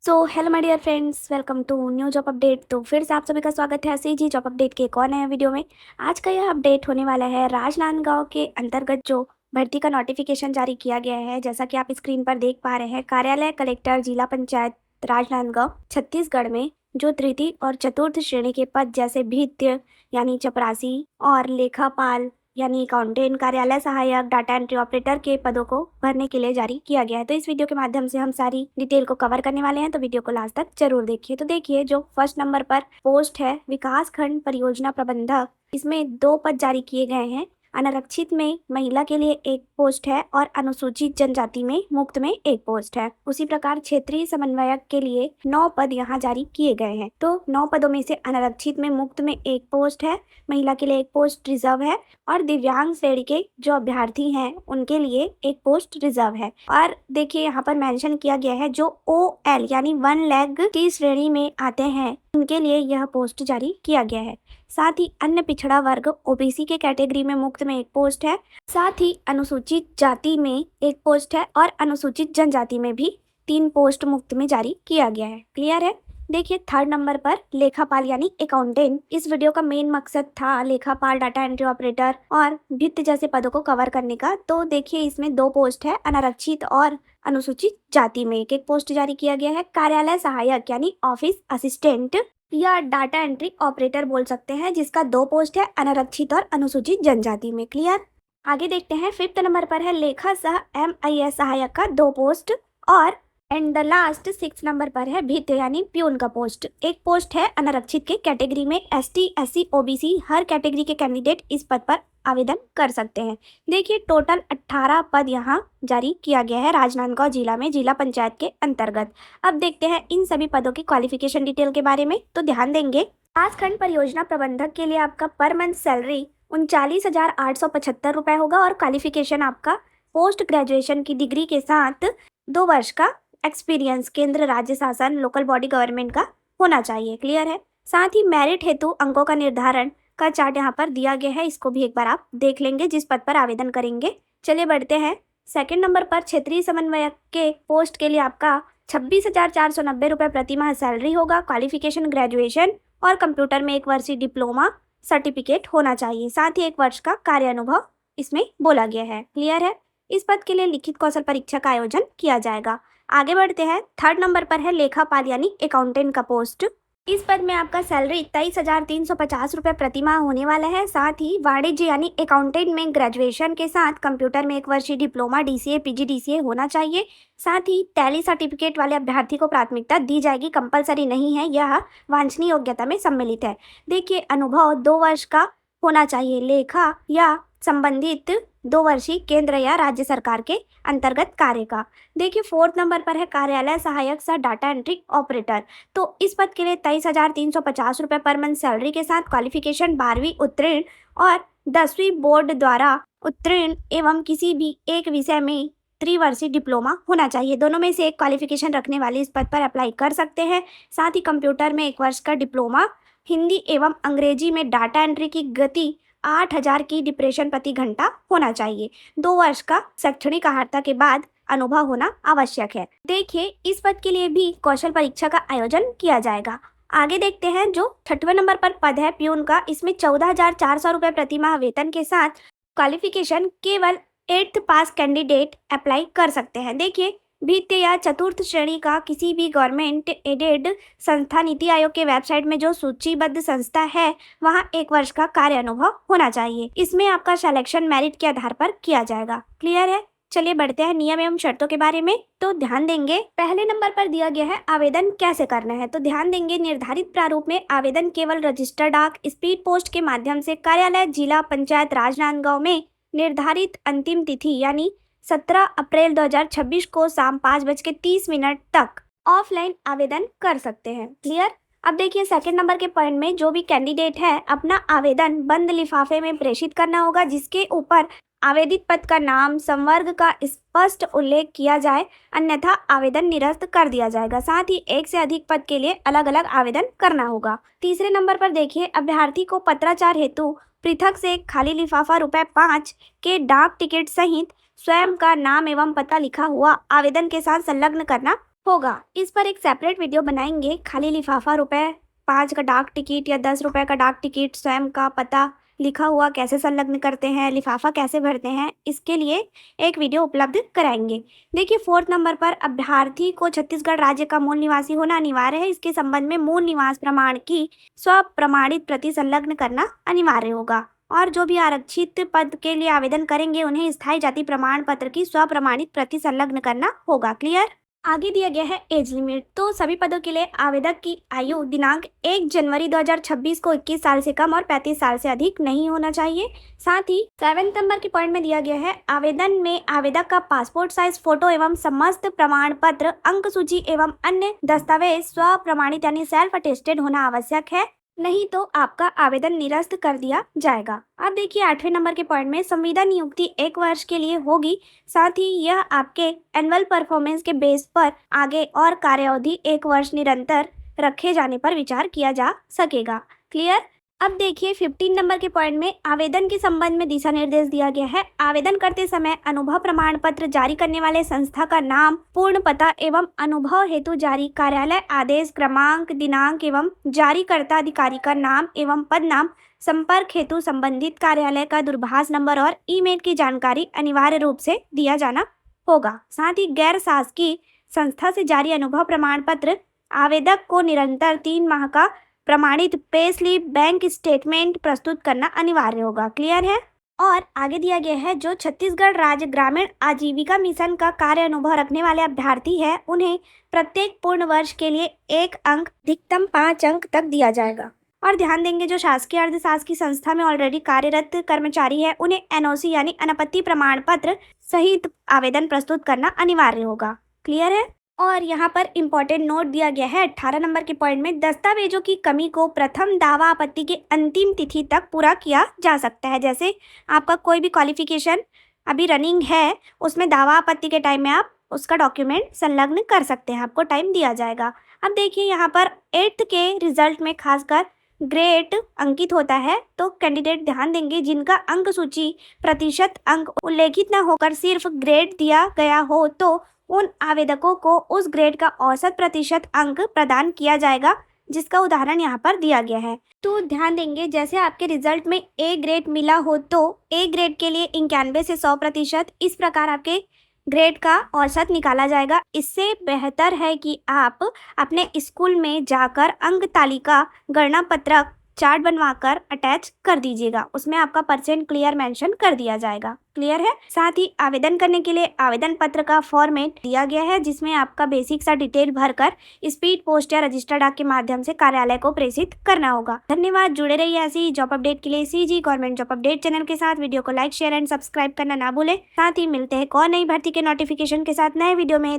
Hello my dear friends, welcome to new job update. तो फिर से आप सभी का स्वागत है ऐसे ही जी जॉब अपडेट के एक और नए वीडियो में। आज का यह अपडेट होने वाला है राजनांदगांव के अंतर्गत जो भर्ती का नोटिफिकेशन जारी किया गया है। जैसा कि आप स्क्रीन पर देख पा रहे हैं, कार्यालय कलेक्टर जिला पंचायत राजनांदगांव छत्तीसगढ़ में जो तृतीय और चतुर्थ श्रेणी के पद जैसे भृत्य यानी चपरासी और लेखापाल यानी अकाउंटेंट, कार्यालय सहायक, डाटा एंट्री ऑपरेटर के पदों को भरने के लिए जारी किया गया है। तो इस वीडियो के माध्यम से हम सारी डिटेल को कवर करने वाले हैं, तो वीडियो को लास्ट तक जरूर देखिए। तो देखिए, जो फर्स्ट नंबर पर पोस्ट है विकास खंड परियोजना प्रबंधक, इसमें 2 पद जारी किए गए हैं। अनारक्षित में महिला के लिए 1 पोस्ट है और अनुसूचित जनजाति में मुक्त में 1 पोस्ट है। उसी प्रकार क्षेत्रीय समन्वयक के लिए 9 पद यहाँ जारी किए गए हैं। तो 9 पदों में से अनारक्षित में मुक्त में 1 पोस्ट है, महिला के लिए 1 पोस्ट रिजर्व है और दिव्यांग श्रेणी के जो अभ्यर्थी हैं उनके लिए 1 पोस्ट रिजर्व है। और देखिए, यहाँ पर मेंशन किया गया है जो OL यानी 1 लाख की श्रेणी में आते हैं उनके लिए यह पोस्ट जारी किया गया है। साथ ही अन्य पिछड़ा वर्ग OBC के कैटेगरी में मुक्त में 1 पोस्ट है। साथ ही अनुसूचित जाति में 1 पोस्ट है और अनुसूचित जनजाति में भी 3 पोस्ट मुक्त में जारी किया गया है। क्लियर है। देखिए, थर्ड नंबर पर लेखापाल यानी अकाउंटेंट। इस वीडियो का मेन मकसद था लेखापाल, डाटा एंट्री ऑपरेटर और भित्त जैसे पदों को कवर करने का। तो देखिए, इसमें 2 पोस्ट है, अनारक्षित और अनुसूचित जाति में 1 पोस्ट जारी किया गया है। कार्यालय सहायक यानी ऑफिस असिस्टेंट या डाटा एंट्री ऑपरेटर बोल सकते हैं, जिसका 2 पोस्ट है, अनारक्षित और अनुसूचित जनजाति में। क्लियर। आगे देखते हैं, 5th नंबर पर है लेखा सह MIS सहायक का 2 पोस्ट और एंड द लास्ट 6 नंबर पर है भित्त यानी प्यून का पोस्ट। 1 पोस्ट है अनारक्षित के कैटेगरी में। ST SC OBC हर कैटेगरी के कैंडिडेट इस पद पर आवेदन कर सकते हैं। देखिए, टोटल 18 पद यहाँ जारी किया गया है राजनांदगांव जिला में, जिला पंचायत के अंतर्गत। अब देखते हैं इन सभी पदों की क्वालिफिकेशन डिटेल के बारे में। तो ध्यान देंगे, विकास खंड परियोजना प्रबंधक के लिए आपका पर मंथ सैलरी 39,875 रुपए होगा और क्वालिफिकेशन आपका पोस्ट ग्रेजुएशन की डिग्री के साथ 2 वर्ष का एक्सपीरियंस केंद्र, राज्य शासन, लोकल बॉडी गवर्नमेंट का होना चाहिए। क्लियर है। साथ ही मेरिट हेतु अंकों का निर्धारण का चार्ट यहाँ पर दिया गया है, इसको भी एक बार आप देख लेंगे जिस पद पर आवेदन करेंगे। चलिए बढ़ते हैं। 2nd नंबर पर क्षेत्रीय समन्वयक के पोस्ट के लिए आपका 26,490 रुपये प्रति माह सैलरी होगा। क्वालिफिकेशन ग्रेजुएशन और कंप्यूटर में 1 वर्षीय डिप्लोमा सर्टिफिकेट होना चाहिए। साथ ही 1 वर्ष का कार्य अनुभव इसमें बोला गया है। क्लियर है। इस पद के लिए लिखित कौशल परीक्षा का आयोजन किया जाएगा। आगे बढ़ते हैं। 3rd नंबर पर है लेखापाल यानी अकाउंटेंट का पोस्ट। इस पद में आपका सैलरी 23,350 रुपये प्रति माह होने वाला है। साथ ही वाणिज्य यानी अकाउंटेंट में ग्रेजुएशन के साथ कंप्यूटर में 1 वर्षीय डिप्लोमा DCA PG DCA होना चाहिए। साथ ही टैली सर्टिफिकेट वाले अभ्यर्थी को प्राथमिकता दी जाएगी, कंपलसरी नहीं है, यह वांछनीय योग्यता में सम्मिलित है। देखिए, अनुभव 2 वर्ष का होना चाहिए, लेखा या संबंधित 2 वर्षीय केंद्र या राज्य सरकार के अंतर्गत कार्य का। देखिए, 4th नंबर पर है कार्यालय सहायक सह डाटा एंट्री ऑपरेटर। तो इस पद के लिए 23,350 रुपये पर मंथ सैलरी के साथ क्वालिफिकेशन 12वीं उत्तीर्ण और 10वीं बोर्ड द्वारा उत्तीर्ण एवं किसी भी एक विषय में त्रिवर्षीय डिप्लोमा होना चाहिए। दोनों में से एक क्वालिफिकेशन रखने वाले इस पद पर अप्लाई कर सकते हैं। साथ ही कंप्यूटर में 1 वर्ष का डिप्लोमा, हिंदी एवं अंग्रेजी में डाटा एंट्री की गति 8,000 की डिप्रेशन प्रति घंटा होना चाहिए। 2 वर्ष का शैक्षणिक अर्हता के बाद अनुभव होना आवश्यक है। देखिए, इस पद के लिए भी कौशल परीक्षा का आयोजन किया जाएगा। आगे देखते हैं, जो 6वें नंबर पर पद है प्यून का, इसमें 14,400 रुपये प्रति माह वेतन के साथ क्वालिफिकेशन केवल 8th पास कैंडिडेट अप्लाई कर सकते हैं। देखिए, भित्त या चतुर्थ श्रेणी का किसी भी गवर्नमेंट एडेड संस्था, नीति आयोग के वेबसाइट में जो सूचीबद्ध संस्था है वहां 1 वर्ष का कार्य अनुभव होना चाहिए। इसमें आपका सिलेक्शन मेरिट के आधार पर किया जाएगा। क्लियर है। चलिए बढ़ते हैं नियम एवं शर्तों के बारे में। तो ध्यान देंगे, पहले नंबर पर दिया गया है आवेदन कैसे करना है। तो ध्यान देंगे, निर्धारित प्रारूप में आवेदन केवल रजिस्टर्ड डाक, स्पीड पोस्ट के माध्यम से कार्यालय जिला पंचायत राजनांदगांव में निर्धारित अंतिम तिथि यानी 17 अप्रैल 2026 को शाम 5:30 तक ऑफलाइन आवेदन कर सकते हैं। क्लियर। अब देखिए, 2nd नंबर के पॉइंट में जो भी कैंडिडेट है अपना आवेदन बंद लिफाफे में प्रेषित करना होगा, जिसके ऊपर आवेदित पद का नाम, संवर्ग का स्पष्ट उल्लेख किया जाए, अन्यथा आवेदन निरस्त कर दिया जाएगा। साथ ही 1 से अधिक पद के लिए अलग अलग आवेदन करना होगा। 3रे नंबर पर देखिए, अभ्यर्थी को पत्राचार हेतु पृथक से एक खाली लिफाफा ₹5 के डाक टिकट सहित स्वयं का नाम एवं पता लिखा हुआ आवेदन के साथ संलग्न करना होगा। इस पर एक सेपरेट वीडियो बनाएंगे। खाली लिफाफा रुपए 5 का डाक टिकट या 10 रुपए का डाक टिकट, स्वयं का पता लिखा हुआ कैसे संलग्न करते हैं, लिफाफा कैसे भरते हैं, इसके लिए एक वीडियो उपलब्ध कराएंगे। देखिए 4th नंबर पर अभ्यर्थी को छत्तीसगढ़ राज्य का मूल निवासी होना अनिवार्य है। इसके संबंध में मूल निवास प्रमाण की स्व प्रमाणित प्रति संलग्न करना अनिवार्य होगा। और जो भी आरक्षित पद के लिए आवेदन करेंगे उन्हें स्थायी जाति प्रमाण पत्र की स्व प्रमाणित प्रति संलग्न करना होगा। क्लियर। आगे दिया गया है एज लिमिट। तो सभी पदों के लिए आवेदक की आयु दिनांक 1 जनवरी 2026 को 21 साल से कम और 35 साल से अधिक नहीं होना चाहिए। साथ ही 7 नंबर के पॉइंट में दिया गया है आवेदन में आवेदक का पासपोर्ट साइज फोटो एवं समस्त प्रमाण पत्र, अंक सूची एवं अन्य दस्तावेज स्व प्रमाणित यानी सेल्फ अटेस्टेड होना आवश्यक है, नहीं तो आपका आवेदन निरस्त कर दिया जाएगा। अब देखिए 8वें नंबर के पॉइंट में संविदा नियुक्ति 1 वर्ष के लिए होगी। साथ ही यह आपके एनुअल परफॉर्मेंस के बेस पर आगे और कार्यावधि 1 वर्ष निरंतर रखे जाने पर विचार किया जा सकेगा। क्लियर। अब देखिए 15 नंबर के पॉइंट में आवेदन के संबंध में दिशा निर्देश दिया गया है। आवेदन करते समय अनुभव प्रमाण पत्र जारी करने वाले संस्था का नाम, पूर्ण पता एवं अनुभव हेतु जारी कार्यालय आदेश क्रमांक, दिनांक एवं जारीकर्ता अधिकारी का नाम एवं पद नाम, संपर्क हेतु संबंधित कार्यालय का दूरभाष नंबर और ईमेल की जानकारी अनिवार्य रूप से दिया जाना होगा। साथ ही गैर शासकीय संस्था से जारी अनुभव प्रमाण पत्र, आवेदक को निरंतर 3 माह का प्रमाणित पे स्लिप, बैंक स्टेटमेंट प्रस्तुत करना अनिवार्य होगा। क्लियर है। और आगे दिया गया है जो छत्तीसगढ़ राज्य ग्रामीण आजीविका मिशन का कार्य अनुभव रखने वाले अभ्यर्थी है उन्हें प्रत्येक पूर्ण वर्ष के लिए 1 अंक, अधिकतम 5 अंक तक दिया जाएगा। और ध्यान देंगे जो शासकीय अर्धशासकीय संस्था में ऑलरेडी कार्यरत कर्मचारी है उन्हें एनओसी यानी अनापत्ति प्रमाण पत्र सहित आवेदन प्रस्तुत करना अनिवार्य होगा। क्लियर है। और यहाँ पर इम्पोर्टेंट नोट दिया गया है 18 नंबर के पॉइंट में दस्तावेजों की कमी को प्रथम दावा आपत्ति के अंतिम तिथि तक पूरा किया जा सकता है। जैसे आपका कोई भी क्वालिफिकेशन अभी रनिंग है उसमें दावा आपत्ति के टाइम में आप उसका डॉक्यूमेंट संलग्न कर सकते हैं, आपको टाइम दिया जाएगा। अब देखिए यहाँ पर 8th के रिजल्ट में खासकर ग्रेड अंकित होता है तो कैंडिडेट ध्यान देंगे जिनका अंक सूची प्रतिशत अंक उल्लेखित न होकर सिर्फ ग्रेड दिया गया हो तो उन आवेदकों को उस ग्रेड का औसत प्रतिशत अंक प्रदान किया जाएगा, जिसका उदाहरण यहाँ पर दिया गया है। तो ध्यान देंगे जैसे आपके रिजल्ट में ए ग्रेड मिला हो तो ए ग्रेड के लिए 91 से 100%, इस प्रकार आपके ग्रेड का औसत निकाला जाएगा। इससे बेहतर है कि आप अपने स्कूल में जाकर अंक तालिका गणना पत्रक चार्ट बनवाकर अटैच कर दीजिएगा, उसमें आपका परसेंट क्लियर मेंशन कर दिया जाएगा। क्लियर है। साथ ही आवेदन करने के लिए आवेदन पत्र का फॉर्मेट दिया गया है जिसमें आपका बेसिक सा डिटेल भरकर स्पीड पोस्ट या रजिस्टर्ड डाक के माध्यम से कार्यालय को प्रेषित करना होगा। धन्यवाद। जुड़े रहिए ऐसी ही जॉब अपडेट के लिए CG government job update channel के साथ। वीडियो को लाइक, शेयर एंड सब्सक्राइब करना ना भूलें। साथ ही मिलते हैं एक और नई भर्ती के नोटिफिकेशन के साथ नए वीडियो में।